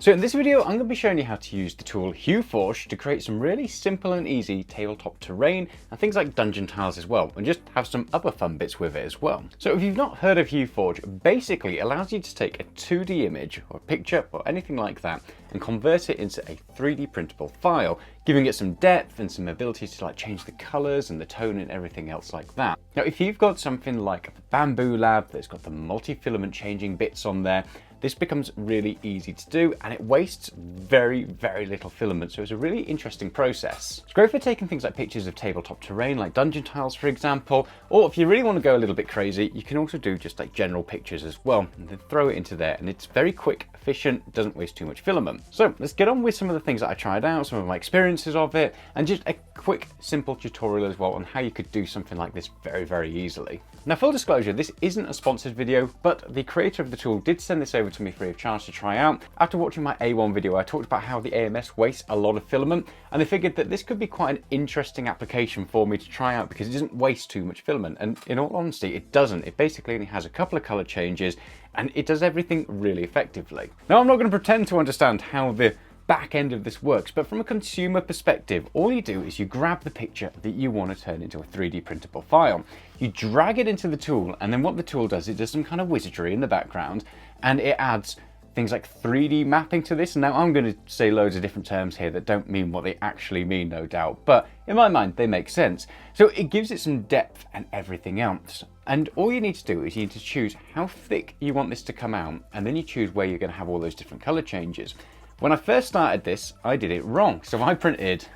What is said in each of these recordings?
So in this video, I'm going to be showing you how to use the tool HueForge to create some really simple and easy tabletop terrain and things like dungeon tiles as well, and just have some other fun bits with it as well. So if you've not heard of HueForge, basically it allows you to take a 2D image or a picture or anything like that and convert it into a 3D printable file, giving it some depth and some ability to like change the colors and the tone and everything else like that. Now, if you've got something like the Bamboo Lab that's got the multi-filament changing bits on there, this becomes really easy to do and it wastes very little filament, so it's a really interesting process. It's great for taking things like pictures of tabletop terrain like dungeon tiles for example, or if you really want to go a little bit crazy, you can also do just like general pictures as well and then throw it into there, and it's very quick, efficient, doesn't waste too much filament. So let's get on with some of the things that I tried out, some of my experiences of it, and just a quick simple tutorial as well on how you could do something like this very easily. Now, full disclosure, this isn't a sponsored video, but the creator of the tool did send this over to me free of charge to try out. After watching my A1 video, I talked about how the AMS wastes a lot of filament, and I figured that this could be quite an interesting application for me to try out because it doesn't waste too much filament. And in all honesty, it doesn't. It basically only has a couple of color changes and it does everything really effectively. Now, I'm not going to pretend to understand how the back end of this works, but from a consumer perspective, all you do is you grab the picture that you want to turn into a 3D printable file. You drag it into the tool, and then what the tool does, it does some kind of wizardry in the background, and it adds things like 3D mapping to this. And now I'm going to say loads of different terms here that don't mean what they actually mean, no doubt, but in my mind they make sense. So it gives it some depth and everything else. And all you need to do is you need to choose how thick you want this to come out, and then you choose where you're going to have all those different color changes. When I first started this, I did it wrong. So I printed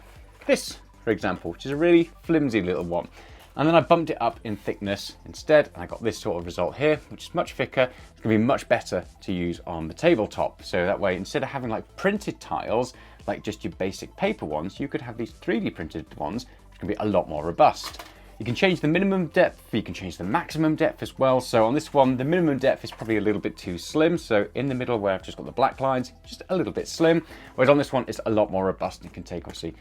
this, for example, which is a really flimsy little one. And then I bumped it up in thickness instead, and I got this sort of result here, which is much thicker. It's gonna be much better to use on the tabletop. So that way, instead of having like printed tiles, like just your basic paper ones, you could have these 3D printed ones, which can be a lot more robust. You can change the minimum depth, you can change the maximum depth as well. So on this one, the minimum depth is probably a little bit too slim. So in the middle where I've just got the black lines, just a little bit slim. Whereas on this one, it's a lot more robust and can take obviously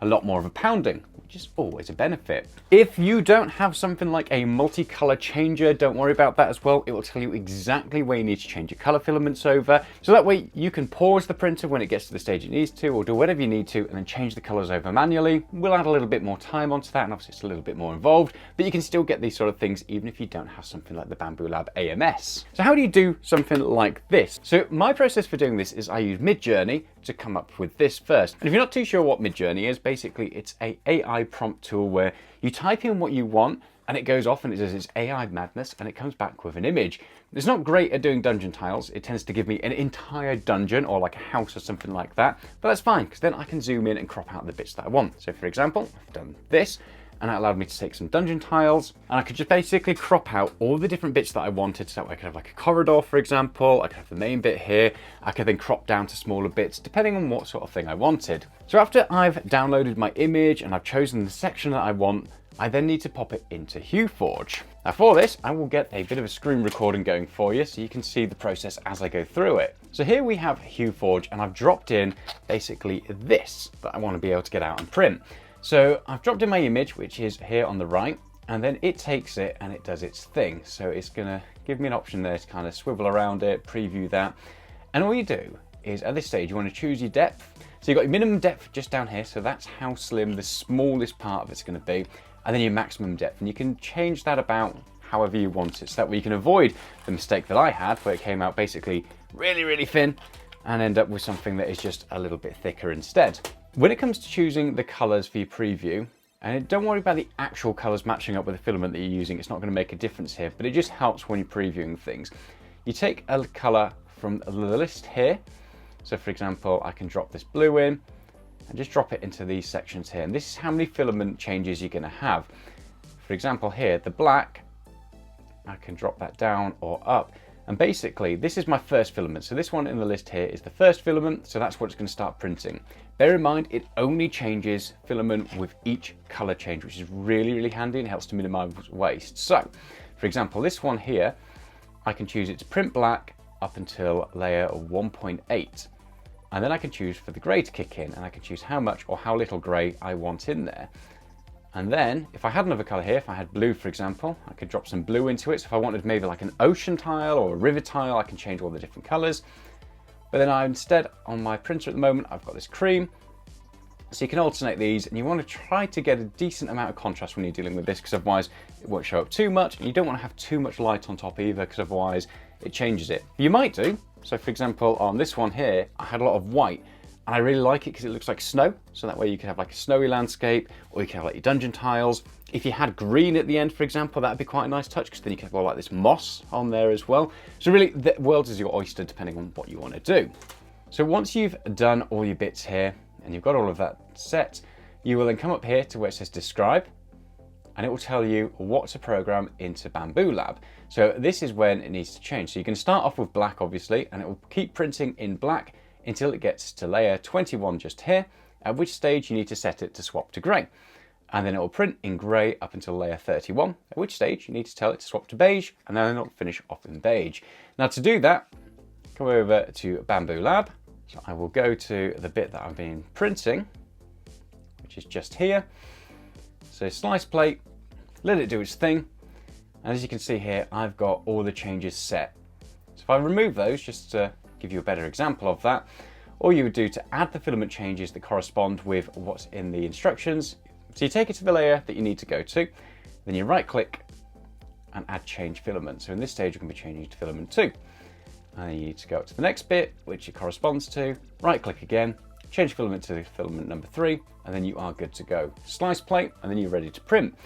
a lot more of a pounding, which is always a benefit. If you don't have something like a multicolor changer, don't worry about that as well. It will tell you exactly where you need to change your color filaments over. So that way you can pause the printer when it gets to the stage it needs to, or do whatever you need to, and then change the colors over manually. We'll add a little bit more time onto that, and obviously it's a little bit more involved, but you can still get these sort of things even if you don't have something like the Bamboo Lab AMS. So how do you do something like this? So my process for doing this is I use Midjourney to come up with this first. And if you're not too sure what Midjourney is, basically it's a AI prompt tool where you type in what you want and it goes off and it does its AI madness and it comes back with an image. It's not great at doing dungeon tiles. It tends to give me an entire dungeon or like a house or something like that, but that's fine because then I can zoom in and crop out the bits that I want. So for example, I've done this, and that allowed me to take some dungeon tiles, and I could just basically crop out all the different bits that I wanted. So that way I could have like a corridor, for example, I could have the main bit here, I could then crop down to smaller bits depending on what sort of thing I wanted. So after I've downloaded my image and I've chosen the section that I want, I then need to pop it into HueForge. Now for this, I will get a bit of a screen recording going for you so you can see the process as I go through it. So here we have HueForge, and I've dropped in basically this that I want to be able to get out and print. So I've dropped in my image, which is here on the right, and then it takes it and it does its thing. So it's gonna give me an option there to kind of swivel around it, preview that. And all you do is at this stage, you want to choose your depth. So you've got your minimum depth just down here. So that's how slim the smallest part of it's gonna be. And then your maximum depth. And you can change that about however you want it. So that way you can avoid the mistake that I had where it came out basically really thin and end up with something that is just a little bit thicker instead. When it comes to choosing the colors for your preview, and don't worry about the actual colors matching up with the filament that you're using, it's not going to make a difference here, but it just helps when you're previewing things. You take a color from the list here. So for example, I can drop this blue in and just drop it into these sections here. And this is how many filament changes you're going to have. For example here, the black, I can drop that down or up. And basically, this is my first filament. So this one in the list here is the first filament. So that's what it's going to start printing. Bear in mind, it only changes filament with each color change, which is really handy and helps to minimize waste. So for example, this one here, I can choose it to print black up until layer 1.8. And then I can choose for the gray to kick in, and I can choose how much or how little gray I want in there. And then if I had another color here, if I had blue, for example, I could drop some blue into it. So if I wanted maybe like an ocean tile or a river tile, I can change all the different colors. But then instead on my printer at the moment, I've got this cream. So you can alternate these, and you want to try to get a decent amount of contrast when you're dealing with this, because otherwise it won't show up too much, and you don't want to have too much light on top either, because otherwise it changes it. You might do. So for example, on this one here, I had a lot of white, and I really like it because it looks like snow. So that way you can have like a snowy landscape, or you can have like your dungeon tiles. If you had green at the end, for example, that'd be quite a nice touch, because then you can have all like this moss on there as well. So really, the world is your oyster, depending on what you want to do. So once you've done all your bits here, and you've got all of that set, you will then come up here to where it says describe, and it will tell you what to program into Bamboo Lab. So this is when it needs to change. So you can start off with black, obviously, and it will keep printing in black until it gets to layer 21 just here, at which stage you need to set it to swap to grey. And then it will print in grey up until layer 31, at which stage you need to tell it to swap to beige, and then it'll finish off in beige. Now to do that, come over to Bamboo Lab. So I will go to the bit that I've been printing, which is just here. So slice plate, let it do its thing. And as you can see here, I've got all the changes set. So if I remove those, just to give you a better example of that, all you would do to add the filament changes that correspond with what's in the instructions. So you take it to the layer that you need to go to, then you right click and add change filament. So in this stage, you're going to be changing to filament 2. And you need to go up to the next bit, which it corresponds to, right click again, change filament to filament number 3, and then you are good to go. Slice plate, and then you're ready to print.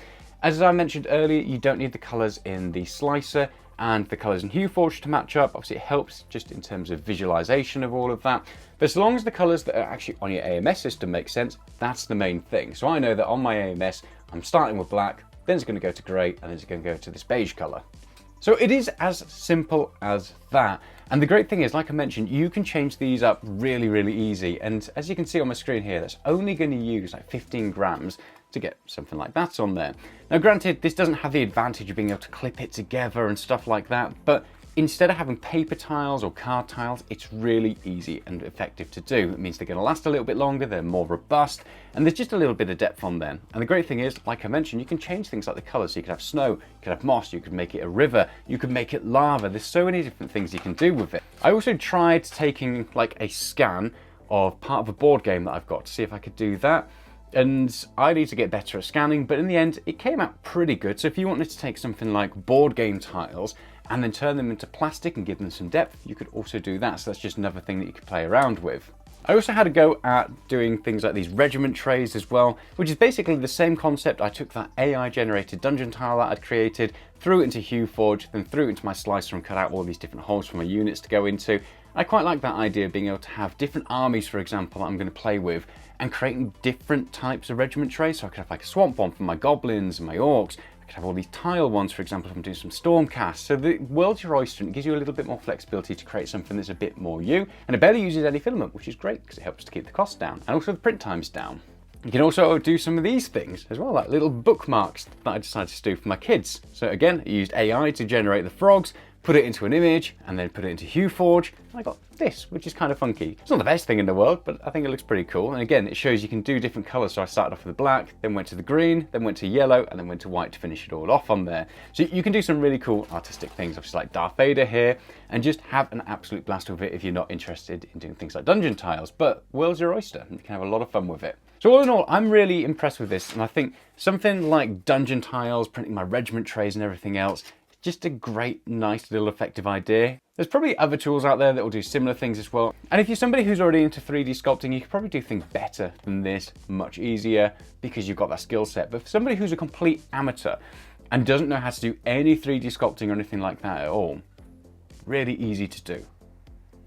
As I mentioned earlier, you don't need the colors in the slicer and the colors in HueForge to match up. Obviously it helps just in terms of visualization of all of that. But as long as the colors that are actually on your AMS system make sense, that's the main thing. So I know that on my AMS, I'm starting with black, then it's going to go to gray, and then it's going to go to this beige color. So it is as simple as that. And the great thing is, like I mentioned, you can change these up really, really easy. And as you can see on my screen here, that's only going to use like 15 grams to get something like that on there. Now, granted, this doesn't have the advantage of being able to clip it together and stuff like that, but instead of having paper tiles or card tiles, it's really easy and effective to do. It means they're going to last a little bit longer, they're more robust, and there's just a little bit of depth on them. And the great thing is, like I mentioned, you can change things like the colors. So you could have snow, you could have moss, you could make it a river, you could make it lava. There's so many different things you can do with it. I also tried taking like a scan of part of a board game that I've got to see if I could do that. And I need to get better at scanning, but in the end, it came out pretty good. So if you wanted to take something like board game tiles and then turn them into plastic and give them some depth, you could also do that. So that's just another thing that you could play around with. I also had a go at doing things like these regiment trays as well, which is basically the same concept. I took that AI generated dungeon tile that I'd created, threw it into HueForge, then threw it into my slicer and cut out all these different holes for my units to go into. I quite like that idea of being able to have different armies, for example, that I'm going to play with, and creating different types of regiment trays. So I could have like a swamp one for my goblins and my orcs. I could have all these tile ones, for example, if I'm doing some stormcast. So the world's your oyster, and it gives you a little bit more flexibility to create something that's a bit more you. And it barely uses any filament, which is great because it helps to keep the cost down and also the print times down. You can also do some of these things as well, like little bookmarks that I decided to do for my kids. So again, I used AI to generate the frogs, put it into an image, and then put it into HueForge, and I got this, which is kind of funky. It's not the best thing in the world, but I think it looks pretty cool. And again, it shows you can do different colors. So I started off with the black, then went to the green, then went to yellow, and then went to white to finish it all off on there. So you can do some really cool artistic things, obviously like Darth Vader here, and just have an absolute blast with it if you're not interested in doing things like dungeon tiles. But world's your oyster, and you can have a lot of fun with it. So all in all, I'm really impressed with this, and I think something like dungeon tiles, printing my regiment trays and everything else, just a great, nice little effective idea. There's probably other tools out there that will do similar things as well. And if you're somebody who's already into 3D sculpting, you can probably do things better than this, much easier, because you've got that skill set. But for somebody who's a complete amateur and doesn't know how to do any 3D sculpting or anything like that at all, really easy to do.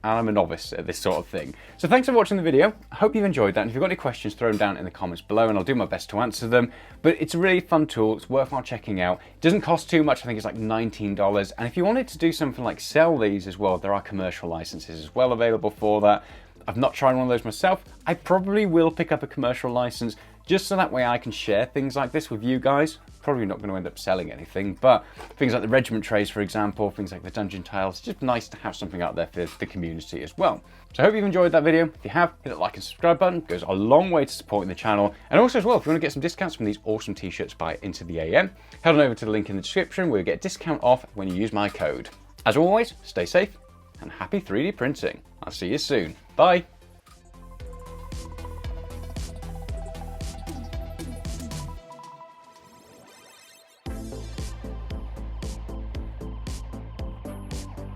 And I'm a novice at this sort of thing. So thanks for watching the video. I hope you've enjoyed that. And if you've got any questions, throw them down in the comments below and I'll do my best to answer them. But it's a really fun tool. It's worthwhile checking out. It doesn't cost too much. I think it's like $19. And if you wanted to do something like sell these as well, there are commercial licenses as well available for that. I've not tried one of those myself. I probably will pick up a commercial license just so that way I can share things like this with you guys. Probably not going to end up selling anything, but things like the regiment trays, for example, things like the dungeon tiles, it's just nice to have something out there for the community as well. So I hope you've enjoyed that video. If you have, hit that like and subscribe button. It goes a long way to supporting the channel. And also as well, if you want to get some discounts from these awesome t-shirts by Into the AM, head on over to the link in the description where you get a discount off when you use my code. As always, stay safe and happy 3D printing. I'll see you soon. Bye!